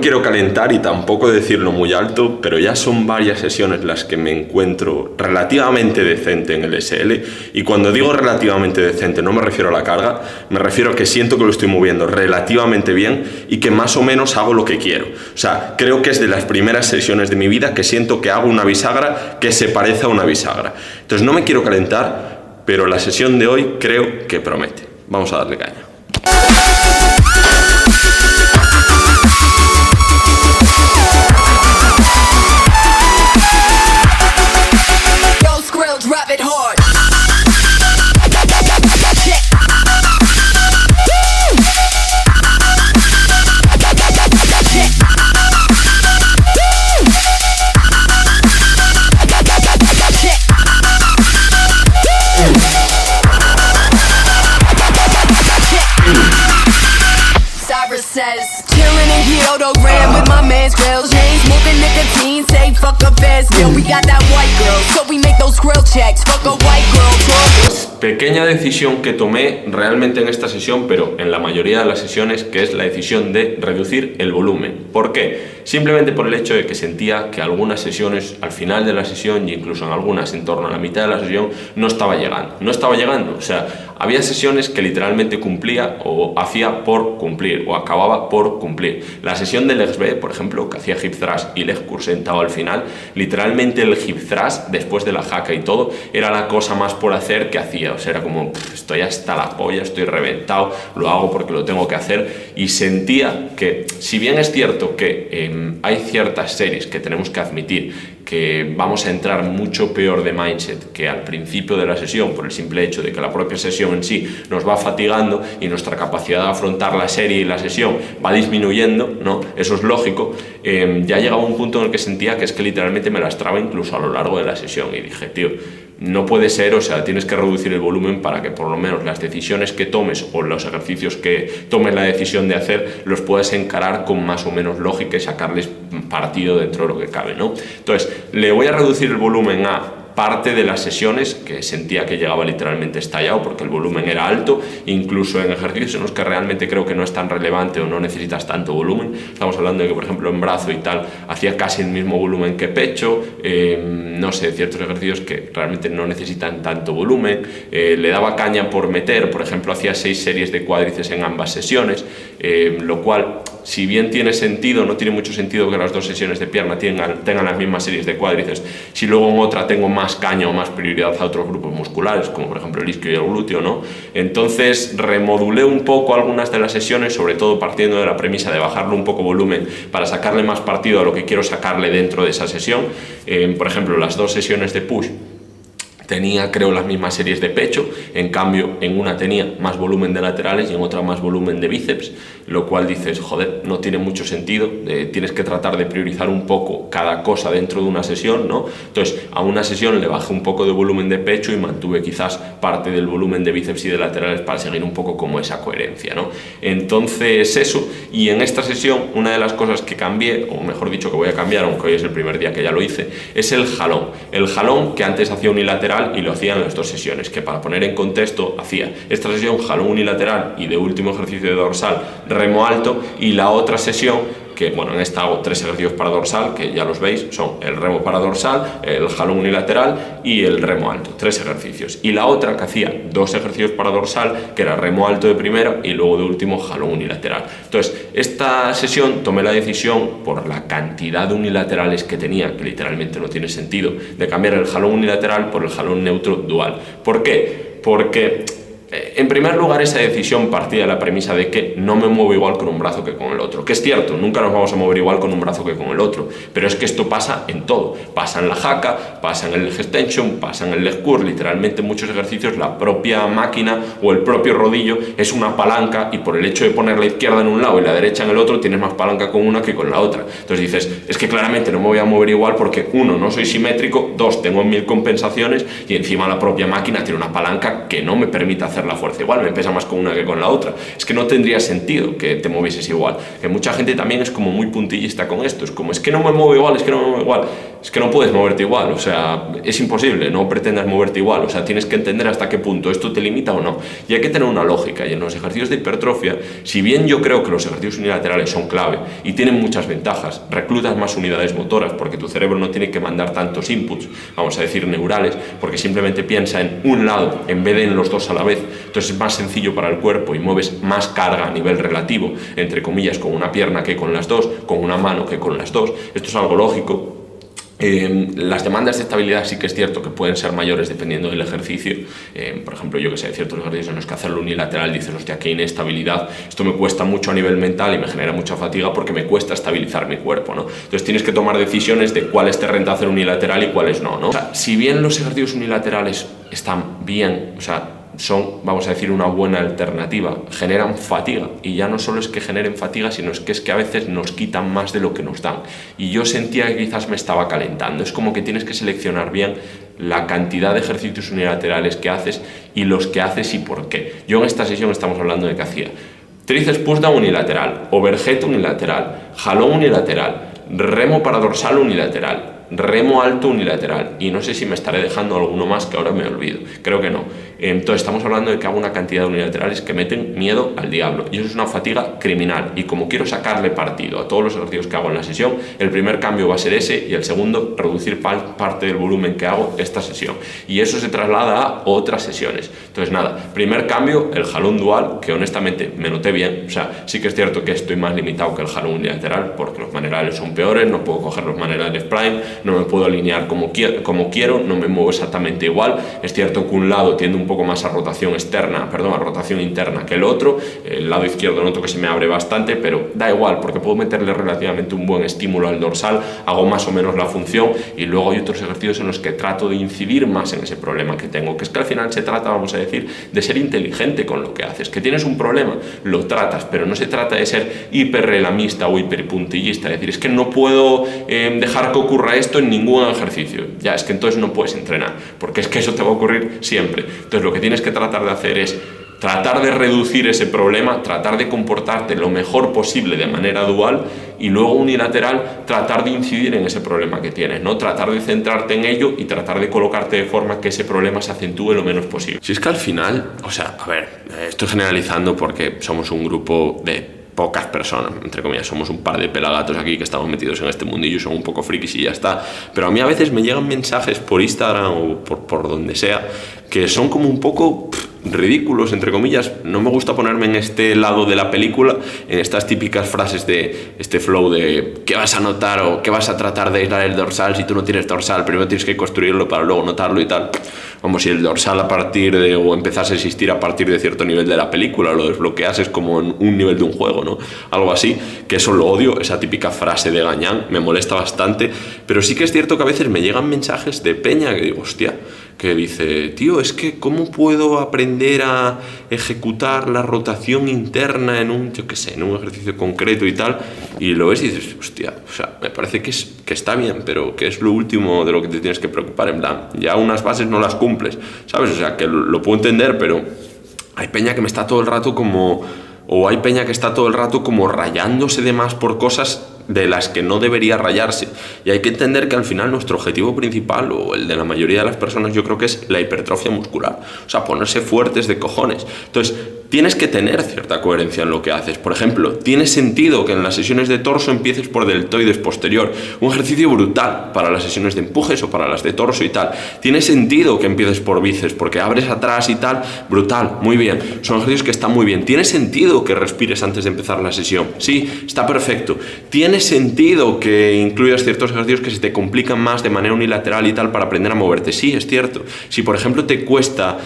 quiero calentar y tampoco decirlo muy alto, pero ya son varias sesiones las que me encuentro relativamente decente en el SL, y cuando digo relativamente decente no me refiero a la carga, me refiero a que siento que lo estoy moviendo relativamente bien y que más o menos hago lo que quiero. O sea, creo que es de las primeras sesiones de mi vida que siento que hago una bisagra que se parece a una bisagra. Entonces no me quiero calentar, pero la sesión de hoy creo que promete. Vamos a darle caña. Says chillin' in Kyoto, ran with my man's grills, James smoking nicotine, say fuck a fast meal. We got that white girl, so we make those grill checks. Fuck a white girl. Pequeña decisión que tomé realmente en esta sesión, pero en la mayoría de las sesiones, que es la decisión de reducir el volumen. ¿Por qué? Simplemente por el hecho de que sentía que algunas sesiones al final de la sesión, y incluso en algunas en torno a la mitad de la sesión, no estaba llegando. O sea, había sesiones que literalmente cumplía o hacía por cumplir o acababa por cumplir. La sesión de Legs B, por ejemplo, que hacía hip thrust y leg curl sentado al final, literalmente el hip thrust después de la jaca y todo era la cosa más por hacer que hacía. O sea, era como, estoy hasta la polla, estoy reventado, lo hago porque lo tengo que hacer, y sentía que, si bien es cierto que hay ciertas series que tenemos que admitir que vamos a entrar mucho peor de mindset que al principio de la sesión, por el simple hecho de que la propia sesión en sí nos va fatigando y nuestra capacidad de afrontar la serie y la sesión va disminuyendo, ¿no? Eso es lógico. Ya llegaba un punto en el que sentía que es que literalmente me lastraba incluso a lo largo de la sesión, y dije, tío, no puede ser, o sea, tienes que reducir el volumen para que por lo menos las decisiones que tomes o los ejercicios que tomes la decisión de hacer los puedas encarar con más o menos lógica y sacarles partido dentro de lo que cabe, ¿no? Entonces, le voy a reducir el volumen a parte de las sesiones que sentía que llegaba literalmente estallado porque el volumen era alto, incluso en ejercicios en los que realmente creo que no es tan relevante o no necesitas tanto volumen. Estamos hablando de que, por ejemplo, en brazo y tal hacía casi el mismo volumen que pecho, no sé, ciertos ejercicios que realmente no necesitan tanto volumen. Le daba caña por meter, por ejemplo, hacía 6 series de cuádriceps en ambas sesiones, lo cual, si bien tiene sentido, no tiene mucho sentido que las 2 sesiones de pierna tengan las mismas series de cuádriceps si luego en otra tengo más caña o más prioridad a otros grupos musculares, como por ejemplo el isquio y el glúteo, ¿no? Entonces remodulé un poco algunas de las sesiones, sobre todo partiendo de la premisa de bajarle un poco volumen para sacarle más partido a lo que quiero sacarle dentro de esa sesión. Por ejemplo, las 2 sesiones de push tenía, creo, las mismas series de pecho, en cambio en una tenía más volumen de laterales y en otra más volumen de bíceps, lo cual dices, joder, no tiene mucho sentido, tienes que tratar de priorizar un poco cada cosa dentro de una sesión, ¿no? Entonces, a una sesión le bajé un poco de volumen de pecho y mantuve quizás parte del volumen de bíceps y de laterales para seguir un poco como esa coherencia, ¿no? Entonces, eso, y en esta sesión, una de las cosas que cambié, o mejor dicho, que voy a cambiar, aunque hoy es el primer día que ya lo hice, es el jalón. El jalón, que antes hacía unilateral y lo hacía en las 2 sesiones, que para poner en contexto, hacía esta sesión jalón unilateral y de último ejercicio de dorsal remo alto, y la otra sesión, que bueno, en esta hago 3 ejercicios para dorsal, que ya los veis, son el remo para dorsal, el jalón unilateral y el remo alto, 3 ejercicios, y la otra que hacía 2 ejercicios para dorsal, que era remo alto de primera y luego de último jalón unilateral. Entonces, esta sesión tomé la decisión, por la cantidad de unilaterales que tenía, que literalmente no tiene sentido, de cambiar el jalón unilateral por el jalón neutro dual. ¿Por qué? Porque en primer lugar, esa decisión partía de la premisa de que no me muevo igual con un brazo que con el otro, que es cierto, nunca nos vamos a mover igual con un brazo que con el otro, pero es que esto pasa en todo, pasa en la jaca, pasa en el leg extension, pasa en el leg curl, literalmente en muchos ejercicios la propia máquina o el propio rodillo es una palanca, y por el hecho de poner la izquierda en un lado y la derecha en el otro, tienes más palanca con una que con la otra. Entonces dices, es que claramente no me voy a mover igual porque 1, no soy simétrico, 2, tengo 1000 compensaciones, y encima la propia máquina tiene una palanca que no me permite hacer la fuerza igual, me pesa más con una que con la otra. Es que no tendría sentido que te movieses igual. Que mucha gente también es como muy puntillista con esto, es como, es que no me muevo igual, es que no me muevo igual. Es que no puedes moverte igual, o sea, es imposible, no pretendas moverte igual, o sea, tienes que entender hasta qué punto esto te limita o no. Y hay que tener una lógica, y en los ejercicios de hipertrofia, si bien yo creo que los ejercicios unilaterales son clave y tienen muchas ventajas, reclutas más unidades motoras porque tu cerebro no tiene que mandar tantos inputs, vamos a decir neurales, porque simplemente piensa en un lado en vez de en los dos a la vez, entonces es más sencillo para el cuerpo y mueves más carga a nivel relativo, entre comillas, con una pierna que con las dos, con una mano que con las dos. Esto es algo lógico. Las demandas de estabilidad sí que es cierto que pueden ser mayores dependiendo del ejercicio. Por ejemplo, yo que sé, ciertos ejercicios en los que hacerlo unilateral dices, hostia, qué inestabilidad, esto me cuesta mucho a nivel mental y me genera mucha fatiga porque me cuesta estabilizar mi cuerpo, ¿no? Entonces tienes que tomar decisiones de cuáles te renta hacer unilateral y cuáles no, ¿no? O sea, si bien los ejercicios unilaterales están bien, o sea, son, vamos a decir, una buena alternativa, generan fatiga, y ya no solo es que generen fatiga, sino es que a veces nos quitan más de lo que nos dan, y yo sentía que quizás me estaba calentando. Es como que tienes que seleccionar bien la cantidad de ejercicios unilaterales que haces y los que haces y por qué. Yo en esta sesión estamos hablando de que hacía tríceps pushdown unilateral, overhead unilateral, jalón unilateral, remo para dorsal unilateral, remo alto unilateral, y no sé si me estaré dejando alguno más que ahora me olvido, creo que no. Entonces estamos hablando de que hago una cantidad de unilaterales que meten miedo al diablo, y eso es una fatiga criminal, y como quiero sacarle partido a todos los ejercicios que hago en la sesión, el primer cambio va a ser ese, y el segundo, reducir parte del volumen que hago esta sesión, y eso se traslada a otras sesiones. Entonces nada, primer cambio, el jalón dual, que honestamente me noté bien. O sea, sí que es cierto que estoy más limitado que el jalón unilateral porque los manerales son peores, no puedo coger los manerales prime, no me puedo alinear como quiero, no me muevo exactamente igual. Es cierto que un lado tiende un poco más a rotación a rotación interna que el otro. El lado izquierdo noto que se me abre bastante, pero da igual porque puedo meterle relativamente un buen estímulo al dorsal, hago más o menos la función, y luego hay otros ejercicios en los que trato de incidir más en ese problema que tengo, que es que al final se trata, vamos a decir, de ser inteligente con lo que haces. Que tienes un problema, lo tratas, pero no se trata de ser hiperrelamista o hiperpuntillista, es decir, es que no puedo dejar que ocurra esto en ningún ejercicio. Ya, es que entonces no puedes entrenar, porque es que eso te va a ocurrir siempre. Entonces lo que tienes que tratar de hacer es tratar de reducir ese problema, tratar de comportarte lo mejor posible de manera dual, y luego unilateral tratar de incidir en ese problema que tienes, ¿no? Tratar de centrarte en ello y tratar de colocarte de forma que ese problema se acentúe lo menos posible. Si es que al final, o sea, a ver, estoy generalizando porque somos un grupo de pocas personas, entre comillas, somos un par de pelagatos aquí que estamos metidos en este mundillo y son un poco frikis y ya está, pero a mí a veces me llegan mensajes por Instagram o por donde sea que son como un poco ridículos, entre comillas. No me gusta ponerme en este lado de la película, en estas típicas frases de este flow de ¿qué vas a notar o qué vas a tratar de aislar el dorsal si tú no tienes dorsal? Primero tienes que construirlo para luego notarlo y tal. Como si el dorsal o empezase a existir a partir de cierto nivel de la película, lo desbloqueas es como en un nivel de un juego, ¿no? Algo así, que eso lo odio, esa típica frase de gañán, me molesta bastante, pero sí que es cierto que a veces me llegan mensajes de peña que digo, hostia, que dice, tío, es que ¿cómo puedo aprender a ejecutar la rotación interna en un ejercicio concreto y tal? Y lo ves y dices, hostia, o sea, me parece que está bien, pero que es lo último de lo que te tienes que preocupar, en plan, ya unas bases no las cumples, ¿sabes? O sea, que lo puedo entender, pero hay peña que me está todo el rato como rayándose de más por cosas de las que no debería rayarse, y hay que entender que al final nuestro objetivo principal, o el de la mayoría de las personas, yo creo que es la hipertrofia muscular, o sea, ponerse fuertes de cojones. Entonces tienes que tener cierta coherencia en lo que haces. Por ejemplo, tiene sentido que en las sesiones de torso empieces por deltoides posterior, un ejercicio brutal para las sesiones de empujes o para las de torso y tal. Tiene sentido que empieces por bíceps porque abres atrás y tal, brutal, muy bien, son ejercicios que están muy bien. Tiene sentido que respires antes de empezar la sesión, sí, está perfecto. Tiene sentido que incluyas ciertos ejercicios que se te complican más de manera unilateral y tal para aprender a moverte, sí, es cierto. Si por ejemplo te cuesta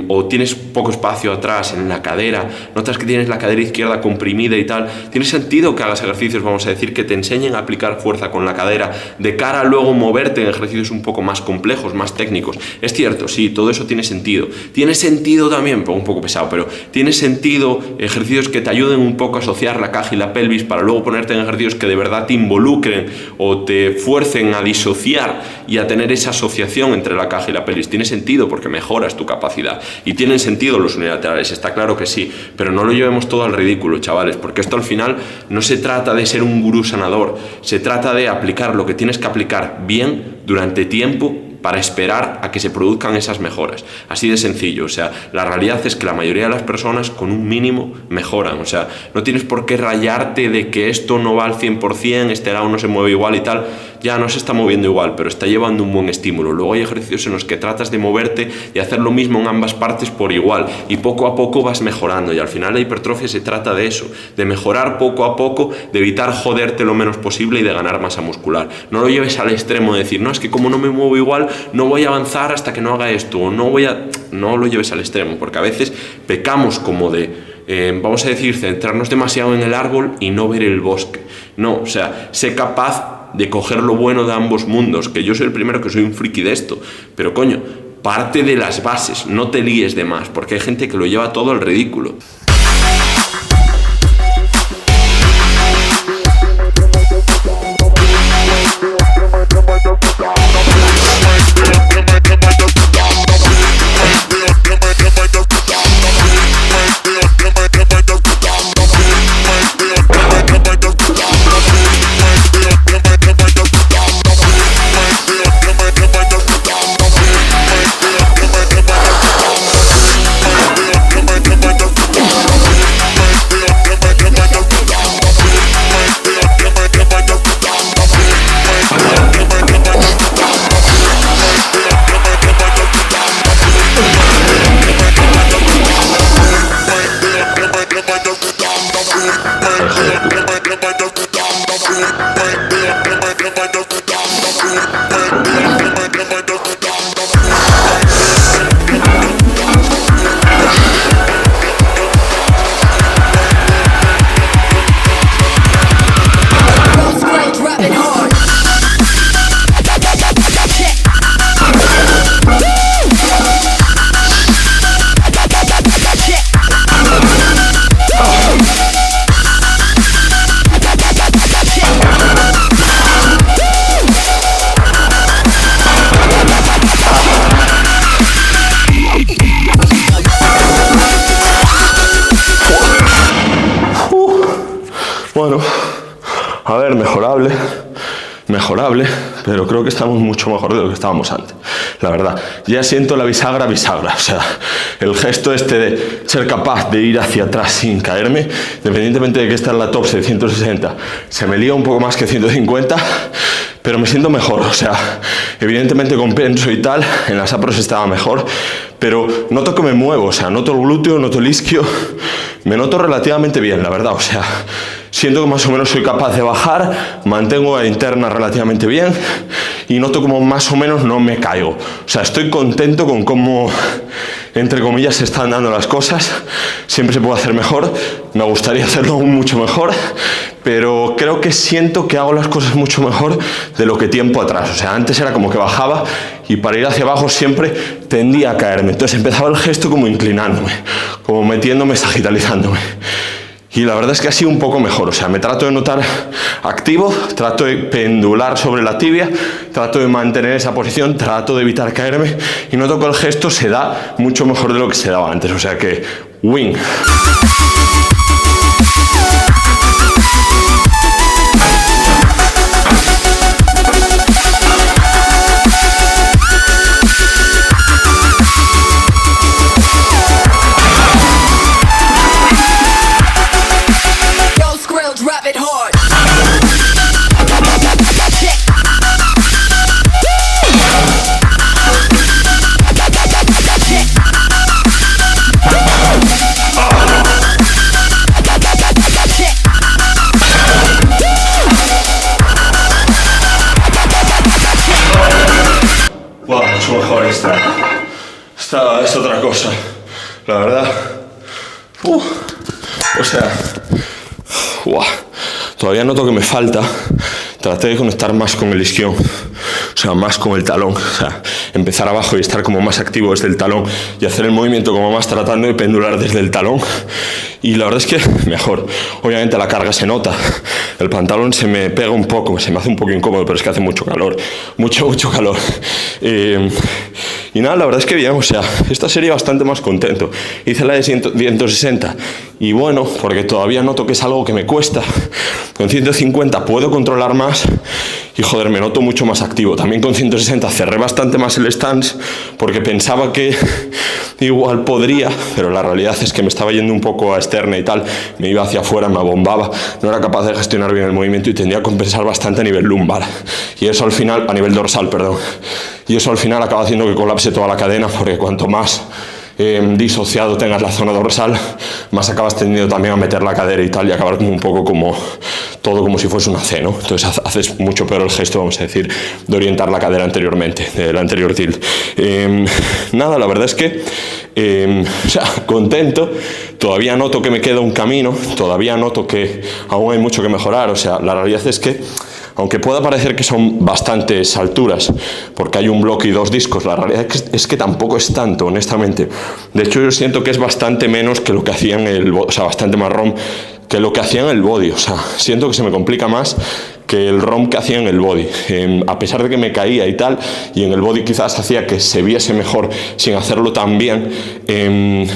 o tienes poco espacio atrás en la cadera, notas que tienes la cadera izquierda comprimida y tal, tiene sentido que hagas ejercicios, vamos a decir, que te enseñen a aplicar fuerza con la cadera de cara a luego moverte en ejercicios un poco más complejos, más técnicos. Es cierto, sí, todo eso tiene sentido. Tiene sentido también, un poco pesado, pero tiene sentido ejercicios que te ayuden un poco a asociar la caja y la pelvis para luego ponerte en ejercicios que de verdad te involucren o te fuercen a disociar y a tener esa asociación entre la caja y la pelvis. Tiene sentido porque mejoras tu capacidad, y tienen sentido los unilaterales, está claro que sí, pero no lo llevemos todo al ridículo, chavales, porque esto al final no se trata de ser un gurú sanador, se trata de aplicar lo que tienes que aplicar bien durante tiempo para esperar a que se produzcan esas mejoras. Así de sencillo, o sea, la realidad es que la mayoría de las personas con un mínimo mejoran, o sea, no tienes por qué rayarte de que esto no va al 100%, este lado no se mueve igual y tal, ya no se está moviendo igual, pero está llevando un buen estímulo. Luego hay ejercicios en los que tratas de moverte y hacer lo mismo en ambas partes por igual, y poco a poco vas mejorando, y al final la hipertrofia se trata de eso, de mejorar poco a poco, de evitar joderte lo menos posible y de ganar masa muscular. No lo lleves al extremo de decir, no, es que como no me muevo igual, no voy a avanzar hasta que no haga esto, o no lo lleves al extremo, porque a veces pecamos como de, vamos a decir, centrarnos demasiado en el árbol y no ver el bosque. No, o sea, sé capaz de coger lo bueno de ambos mundos, que yo soy el primero que soy un friki de esto, pero coño, parte de las bases, no te líes de más, porque hay gente que lo lleva todo al ridículo. Bueno, a ver, mejorable, pero creo que estamos mucho mejor de lo que estábamos antes, la verdad. Ya siento la bisagra, o sea, el gesto este de ser capaz de ir hacia atrás sin caerme, independientemente de que esta es la top de 160, se me lía un poco más que 150, pero me siento mejor, o sea, evidentemente compenso y tal, en las apros estaba mejor, pero noto que me muevo, o sea, noto el glúteo, noto el isquio, me noto relativamente bien, la verdad, o sea, siento que más o menos soy capaz de bajar, mantengo la interna relativamente bien y noto como más o menos no me caigo. O sea, estoy contento con cómo, entre comillas, se están dando las cosas. Siempre se puede hacer mejor, me gustaría hacerlo aún mucho mejor, pero creo que siento que hago las cosas mucho mejor de lo que tiempo atrás. O sea, antes era como que bajaba y para ir hacia abajo siempre tendía a caerme. Entonces empezaba el gesto como inclinándome, como metiéndome, sagitalizándome. Y la verdad es que ha sido un poco mejor, o sea, me trato de notar activo, trato de pendular sobre la tibia, trato de mantener esa posición, trato de evitar caerme y noto que el gesto se da mucho mejor de lo que se daba antes, o sea que win. Mucho mejor esta es otra cosa, la verdad. O sea, todavía noto que me falta. Traté de conectar más con el isquión, o sea, más con el talón, o sea, empezar abajo y estar como más activo desde el talón y hacer el movimiento como más tratando de pendular desde el talón. Y la verdad es que mejor. Obviamente la carga se nota, el pantalón se me pega un poco, se me hace un poco incómodo, pero es que hace mucho calor, mucho calor. Y Y nada, la verdad es que bien, o sea, esta serie bastante más contento. Hice la de 160 y bueno, porque todavía noto que es algo que me cuesta. Con 150 puedo controlar más y joder, me noto mucho más activo. También con 160 cerré bastante más el stance porque pensaba que igual podría, pero la realidad es que me estaba yendo un poco a externa y tal, me iba hacia afuera, me abombaba, no era capaz de gestionar bien el movimiento y tendría que compensar bastante a nivel lumbar. Y eso al final, a nivel dorsal, perdón. Y eso al final acaba haciendo que colapse toda la cadena, porque cuanto más disociado tengas la zona dorsal, más acabas tendiendo también a meter la cadera y tal, y acabar como un poco como todo como si fuese una C, ¿no? Entonces haces mucho peor el gesto, vamos a decir, de orientar la cadera anteriormente, del anterior tilt. Nada, la verdad es que o sea, contento, todavía noto que me queda un camino, todavía noto que aún hay mucho que mejorar, o sea, la realidad es que aunque pueda parecer que son bastantes alturas, porque hay un bloque y 2 discos, la realidad es que tampoco es tanto, honestamente. De hecho, yo siento que es bastante menos que lo que hacían o sea, bastante más ROM que lo que hacían el body. O sea, siento que se me complica más que el ROM que hacía en el body, a pesar de que me caía y tal, y en el body quizás hacía que se viese mejor sin hacerlo tan bien.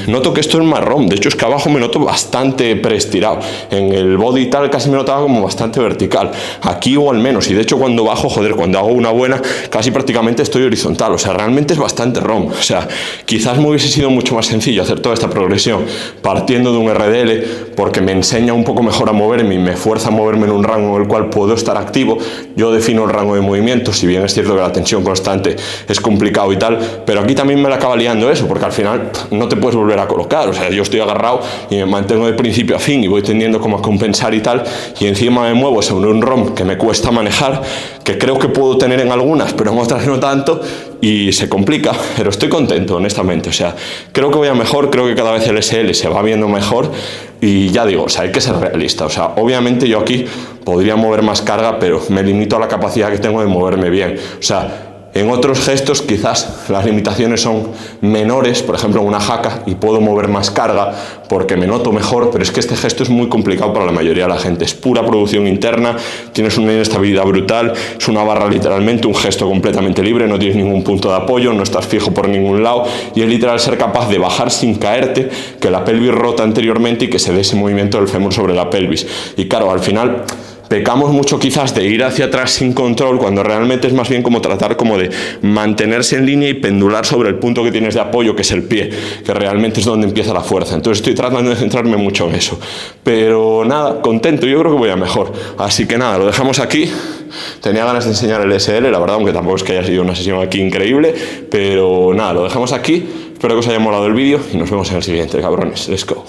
Noto que esto es más ROM, de hecho es que abajo me noto bastante preestirado, en el body y tal casi me notaba como bastante vertical, aquí igual menos, y de hecho cuando bajo, joder, cuando hago una buena, casi prácticamente estoy horizontal, o sea, realmente es bastante ROM, o sea, quizás me hubiese sido mucho más sencillo hacer toda esta progresión partiendo de un RDL, porque me enseña un poco mejor a moverme y me fuerza a moverme en un rango en el cual puedo estar activo. Yo defino el rango de movimiento, si bien es cierto que la tensión constante es complicado y tal, pero aquí también me la acaba liando eso, porque al final no te puedes volver a colocar, o sea, yo estoy agarrado y me mantengo de principio a fin y voy tendiendo como a compensar y tal, y encima me muevo sobre un ROM que me cuesta manejar, que creo que puedo tener en algunas, pero en otras no tanto, y se complica, pero estoy contento, honestamente, o sea, creo que voy a mejor, creo que cada vez el SL se va viendo mejor, y ya digo, o sea, hay que ser realista, o sea, obviamente yo aquí podría mover más carga, pero me limito a la capacidad que tengo de moverme bien, o sea, en otros gestos quizás las limitaciones son menores, por ejemplo en una haka, y puedo mover más carga porque me noto mejor, pero es que este gesto es muy complicado para la mayoría de la gente, es pura producción interna, tienes una inestabilidad brutal, es una barra literalmente, un gesto completamente libre, no tienes ningún punto de apoyo, no estás fijo por ningún lado, y es literal ser capaz de bajar sin caerte, que la pelvis rota anteriormente y que se dé ese movimiento del fémur sobre la pelvis. Y claro, al final pecamos mucho quizás de ir hacia atrás sin control, cuando realmente es más bien como tratar como de mantenerse en línea y pendular sobre el punto que tienes de apoyo, que es el pie, que realmente es donde empieza la fuerza. Entonces estoy tratando de centrarme mucho en eso. Pero nada, contento, yo creo que voy a mejor. Así que nada, lo dejamos aquí. Tenía ganas de enseñar el SL, la verdad, aunque tampoco es que haya sido una sesión aquí increíble, pero nada, lo dejamos aquí. Espero que os haya molado el vídeo y nos vemos en el siguiente, cabrones. Let's go.